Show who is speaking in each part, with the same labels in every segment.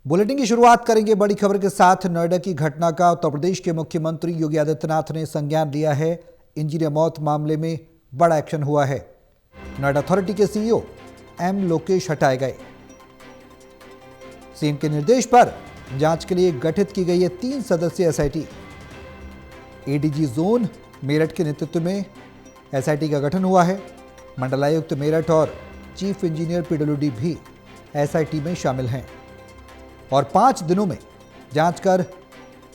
Speaker 1: Bulletin की शुरुआत करेंगे बड़ी खबर के साथ। नोएडा की घटना का उत्तर प्रदेश के मुख्यमंत्री योगी आदित्यनाथ ने संज्ञान लिया है। इंजीनियर मौत मामले में बड़ा एक्शन हुआ है। नोएडा अथॉरिटी के सीईओ एम लोकेश हटाए गए। सीएम के निर्देश पर जांच के लिए गठित की गई है 3 सदस्यीय एसआईटी। एडीजी जोन मेरठ के नेतृत्व में एसआईटी का गठन हुआ है। मंडलायुक्त मेरठ और चीफ इंजीनियर पीडब्ल्यूडी भी एसआईटी में शामिल हैं और 5 दिनों में जांच कर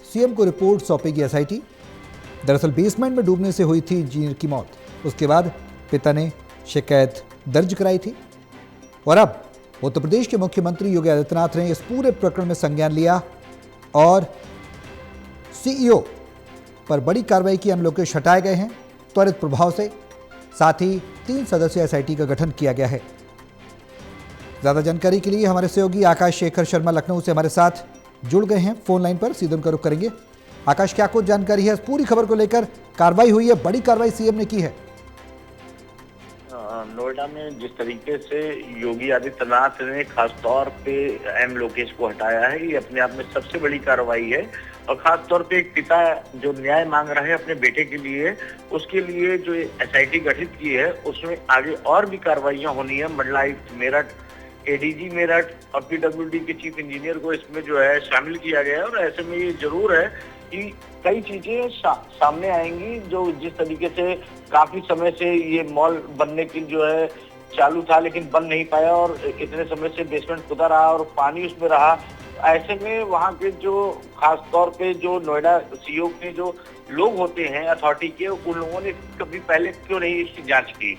Speaker 1: सीएम को रिपोर्ट सौंपेगी एसआईटी। दरअसल बेसमेंट में डूबने से हुई थी इंजीनियर की मौत। उसके बाद पिता ने शिकायत दर्ज कराई थी और अब उत्तर प्रदेश के मुख्यमंत्री योगी आदित्यनाथ ने इस पूरे प्रकरण में संज्ञान लिया और सीईओ पर बड़ी कार्रवाई की। एम लोकेश हटाए गए हैं त्वरित प्रभाव से। साथ ही 3 सदस्यीय एसआईटी का गठन किया गया है। ज्यादा जानकारी के लिए हमारे सहयोगी आकाश शेखर शर्मा लखनऊ से हमारे साथ जुड़ गए हैं फोन लाइन पर। सीधे उनका रुख करेंगे। आकाश, क्या कुछ जानकारी है इस पूरी खबर को लेकर? कार्रवाई हुई है, बड़ी कार्रवाई सीएम ने की है।
Speaker 2: नोएडा में जिस तरीके से योगी आदित्यनाथ ने खासतौर पे एम लोकेश को हटाया है, ये अपने आप में सबसे बड़ी कार्रवाई है। और खासतौर पे एक पिता जो न्याय मांग रहा है अपने बेटे के लिए, उसके लिए जो एसआईटी गठित की है उसमें आगे और भी कार्रवाइयां होनी है। मंडलायुक्त मेरठ, एडीजी मेरठ और पीडब्ल्यूडी के चीफ इंजीनियर को इसमें जो है शामिल किया गया है। और ऐसे में ये जरूर है कि कई चीजें सामने आएंगी। जो जिस तरीके से काफी समय से ये मॉल बनने की जो है चालू था लेकिन बन नहीं पाया और इतने समय से बेसमेंट खुदा रहा और पानी उसमें रहा। ऐसे में वहाँ के जो खास तौर पे जो नोएडा सीईओ के जो लोग होते हैं अथॉरिटी के, उन लोगों ने कभी पहले क्यों नहीं इसकी जांच की।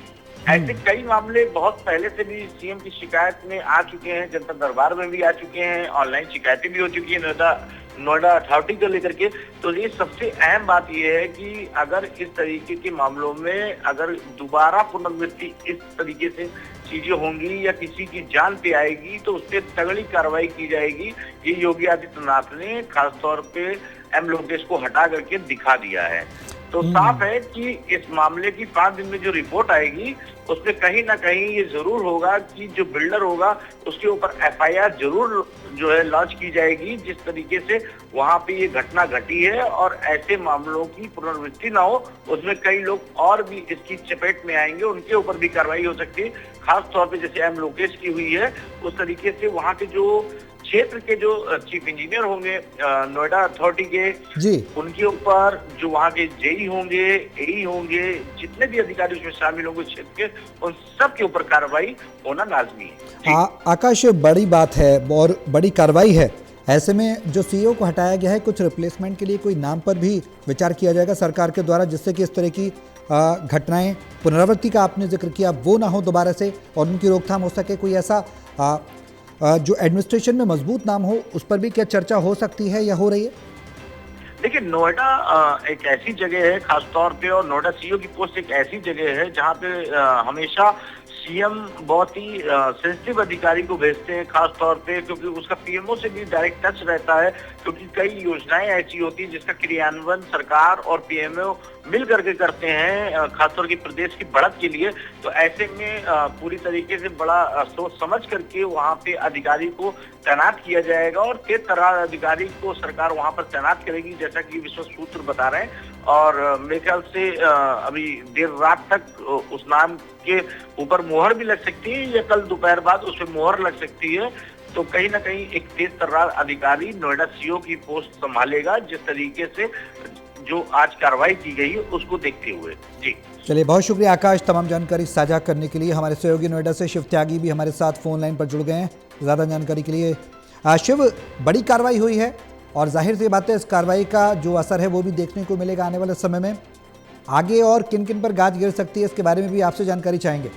Speaker 2: ऐसे कई मामले बहुत पहले से भी सीएम की शिकायत में आ चुके हैं, जनता दरबार में भी आ चुके हैं, ऑनलाइन शिकायतें भी हो चुकी है नोएडा अथॉरिटी को लेकर के। तो ये सबसे अहम बात यह है कि अगर इस तरीके के मामलों में अगर दोबारा पुनरावृत्ति इस तरीके से चीजें होंगी या किसी की जान पे आएगी तो उस पर तगड़ी कार्रवाई की जाएगी। ये योगी आदित्यनाथ ने खासतौर पे एम लोकेश को हटा करके दिखा दिया है। तो साफ है कि इस मामले की 5 दिन में जो रिपोर्ट आएगी उसमें कहीं ना कहीं ये जरूर होगा कि जो बिल्डर होगा उसके ऊपर एफआईआर जरूर जो है लॉन्च की जाएगी। जिस तरीके से वहां पे ये घटना घटी है और ऐसे मामलों की पुनरावृत्ति ना हो, उसमें कई लोग और भी इसकी चपेट में आएंगे, उनके ऊपर भी कार्रवाई हो सकती है। खास तौर पे जैसे एम लोकेश की हुई है उस तरीके से वहाँ के जो क्षेत्र के जो चीफ इंजीनियर होंगे नोएडा अथॉरिटी के
Speaker 1: जी, उनके
Speaker 2: ऊपर जो वहाँ के जेई होंगे, एई होंगे, जितने भी अधिकारी उसमें शामिल होंगे क्षेत्र के, उन सब के ऊपर कार्रवाई होना लाजमी है।
Speaker 1: आकाश, बड़ी बात है और बड़ी कार्रवाई है। ऐसे में जो सीईओ को हटाया गया है, कुछ रिप्लेसमेंट के लिए कोई नाम पर भी विचार किया जाएगा सरकार के द्वारा, जिससे कि इस तरह की घटनाएं पुनरावृत्ति का आपने जिक्र किया वो ना हो दोबारा से और उनकी रोकथाम हो सके। कोई ऐसा जो एडमिनिस्ट्रेशन में मजबूत नाम हो उस पर भी क्या चर्चा हो सकती है या हो रही है?
Speaker 2: देखिए, नोएडा एक ऐसी जगह है खासतौर पे, और नोएडा सीईओ की पोस्ट एक ऐसी जगह है जहाँ पे हमेशा सीएम बहुत ही सेंसिटिव अधिकारी को भेजते हैं खास तौर पे, क्योंकि उसका पीएमओ से भी डायरेक्ट टच रहता है। क्योंकि कई योजनाएं ऐसी होती है जिसका क्रियान्वयन सरकार और पीएमओ मिल करके करते हैं, खासतौर की प्रदेश की बढ़त के लिए। तो ऐसे में पूरी तरीके से बड़ा सोच समझ करके वहाँ पे अधिकारी को तैनात किया जाएगा और 13 अधिकारी को सरकार वहाँ पर तैनात करेगी, जैसा कि विश्व सूत्र बता रहे हैं। और मेरे ख्याल से अभी देर रात तक उस नाम के ऊपर मोहर भी लग सकती है या कल दोपहर बाद उस पर मोहर लग सकती है। तो कहीं ना कहीं एक तेज तर्रार अधिकारी नोएडा सीईओ की पोस्ट संभालेगा, जिस तरीके से जो आज कार्रवाई की गई है उसको देखते हुए। जी
Speaker 1: चलिए, बहुत शुक्रिया आकाश तमाम जानकारी साझा करने के लिए। हमारे सहयोगी नोएडा से शिव त्यागी भी हमारे साथ फोन लाइन पर जुड़ गए हैं ज़्यादा जानकारी के लिए। शिव, बड़ी कार्रवाई हुई है और जाहिर सी बात है इस कार्रवाई का जो असर है वो भी देखने को मिलेगा आने वाले समय में। आगे और किन किन पर गाज गिर सकती है इसके बारे में भी आपसे जानकारी चाहेंगे।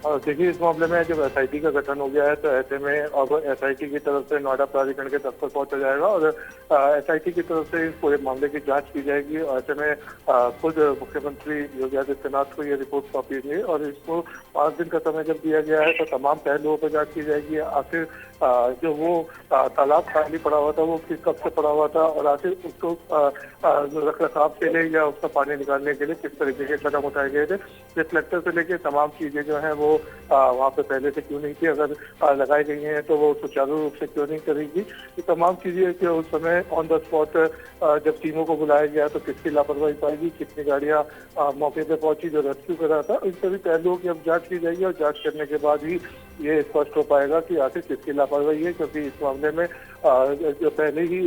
Speaker 3: देखिए, इस मामले में जब एसआईटी का गठन हो गया है तो ऐसे में अब एसआईटी की तरफ से नोएडा प्राधिकरण के दफ्तर पहुंचा जाएगा और एसआईटी की तरफ से इस पूरे मामले की जांच की जाएगी। और ऐसे में खुद मुख्यमंत्री योगी आदित्यनाथ को ये रिपोर्ट सौंपी गई और इसको 5 दिन का समय जब दिया गया है तो तमाम पहलुओं पर जांच की जाएगी। आखिर जो वो तालाब खाली पड़ा हुआ था वो किस कब से पड़ा हुआ था और आखिर उसको रख रखाव के लिए या उसका पानी निकालने के लिए किस तरीके के कदम उठाए गए थे, रिफ्लेक्टर से लेके तमाम चीजें जो है वो वहाँ पे पहले से क्यों नहीं थी, अगर लगाई गई हैं तो वो सुचारू रूप से क्यों नहीं करेगी, ये तमाम चीजें कि उस समय ऑन द स्पॉट जब टीमों को बुलाया गया तो किसकी लापरवाही पाएगी, कितनी गाड़ियां मौके पे पहुंची जो रेस्क्यू कर रहा था, इन सभी पहलुओं की अब जांच की जाएगी और जांच करने के बाद ही ये स्पष्ट हो पाएगा कि आखिर किसकी लापरवाही है, क्योंकि इस मामले में जो पहले ही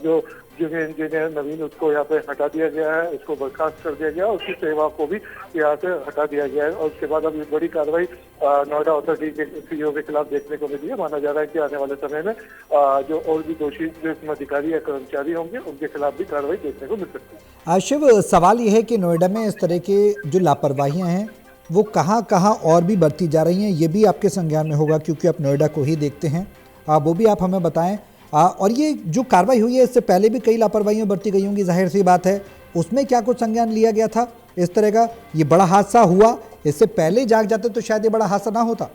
Speaker 3: जो जूनियर इंजीनियर नवीन उसको यहाँ पे हटा दिया गया है, उसको बर्खास्त कर दिया गया, उसकी सेवा को भी यहाँ से हटा दिया गया है और उसके बाद अब ये बड़ी कार्रवाई नोएडा अथॉरिटी के सीईओ के खिलाफ देखने को मिली है। माना जा रहा है कि आने वाले समय में जो और भी दोषी जो इसमें अधिकारी या कर्मचारी होंगे उनके खिलाफ भी कार्रवाई देखने को मिल सकती है।
Speaker 1: शिव, सवाल यह है कि नोएडा में इस तरह के जो लापरवाहियां हैं वो कहाँ कहाँ और भी बढ़ती जा रही हैं, ये भी आपके संज्ञान में होगा क्योंकि आप नोएडा को ही देखते हैं, वो भी आप हमें बताएं। और ये जो कार्रवाई हुई है इससे पहले भी कई लापरवाहियां बढ़ती गई होंगी, जाहिर सी बात है, उसमें क्या कुछ संज्ञान लिया गया था इस तरह का? ये बड़ा हादसा हुआ, इससे पहले जाग जाते तो शायद ये बड़ा हादसा ना होता।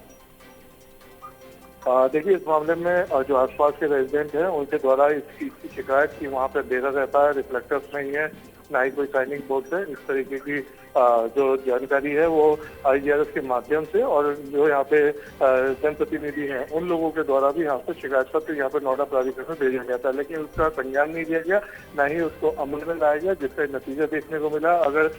Speaker 3: देखिए, इस मामले में जो आसपास के रेजिडेंट हैं उनके द्वारा इस चीज की शिकायत की वहाँ पे अंधेरा रहता है, रिफ्लेक्टर्स नहीं है, ना ही कोई साइनिंग बोर्ड है, इस तरीके की जो जानकारी है वो IGRS के माध्यम से और जो यहाँ पे जनप्रतिनिधि हैं उन लोगों के द्वारा भी यहाँ पे शिकायत पत्र यहाँ पे नोएडा प्राधिकरण में भेजा गया था, लेकिन उसका संज्ञान नहीं लिया गया, ना ही उसको अमल में लाया गया, जिसका नतीजा देखने को मिला। अगर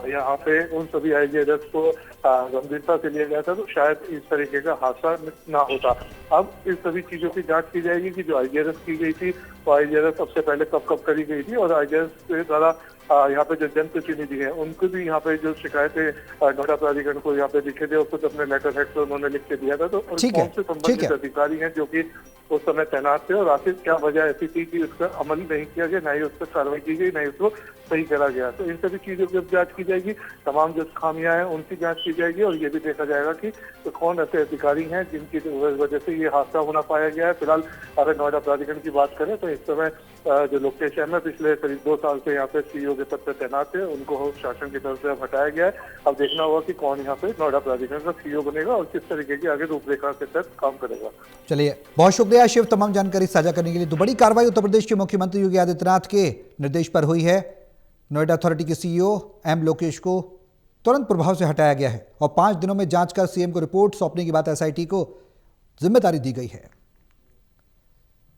Speaker 3: यहाँ पे उन सभी IGRS को गंभीरता से लिया गया था तो शायद इस तरीके का हादसा ना होता। अब इस सभी चीजों की जांच की जाएगी कि जो IGRS की गई थी वो IGRS सबसे पहले कब करी गई थी और IGRS के द्वारा यहाँ पे जो जनप्रतिनिधि हैं उनको भी यहाँ पे जो शिकायतें नोएडा प्राधिकरण को यहाँ पे लिखे थे उसको अपने लेटर हेड से उन्होंने लिख के दिया था, तो कौन से संबंधित अधिकारी हैं जो कि उस समय तैनात थे और आखिर क्या वजह ऐसी थी कि उसका अमल नहीं किया गया, ना ही उस पर कार्रवाई की गई, ना ही उसको सही करा गया। तो इन सभी चीजों की जांच की जाएगी, तमाम जो खामियां हैं उनकी जांच की जाएगी और ये भी देखा जाएगा कि तो कौन ऐसे अधिकारी हैं जिनकी वजह से ये हादसा होना पाया गया है। फिलहाल अगर नोएडा प्राधिकरण की बात करें तो इस समय जो लोकेश है पिछले करीब 2 साल से यहाँ पे सीईओ के पद पर तैनात है, उनको शासन की तरफ से अब हटाया गया है। अब देखना होगा कि कौन यहाँ पे नोएडा प्राधिकरण का सीईओ बनेगा और किस तरीके की आगे रूपरेखा के तहत काम करेगा।
Speaker 1: चलिए, बहुत शुक्रिया शिव तमाम जानकारी साझा करने के लिए। तो बड़ी कार्रवाई उत्तर प्रदेश के मुख्यमंत्री योगी आदित्यनाथ के निर्देश पर हुई है। नोएडा अथॉरिटी के सीईओ एम लोकेश को तुरंत प्रभाव से हटाया गया है और 5 दिनों में जांच कर सीएम को रिपोर्ट सौंपने की बात SIT को जिम्मेदारी दी गई है।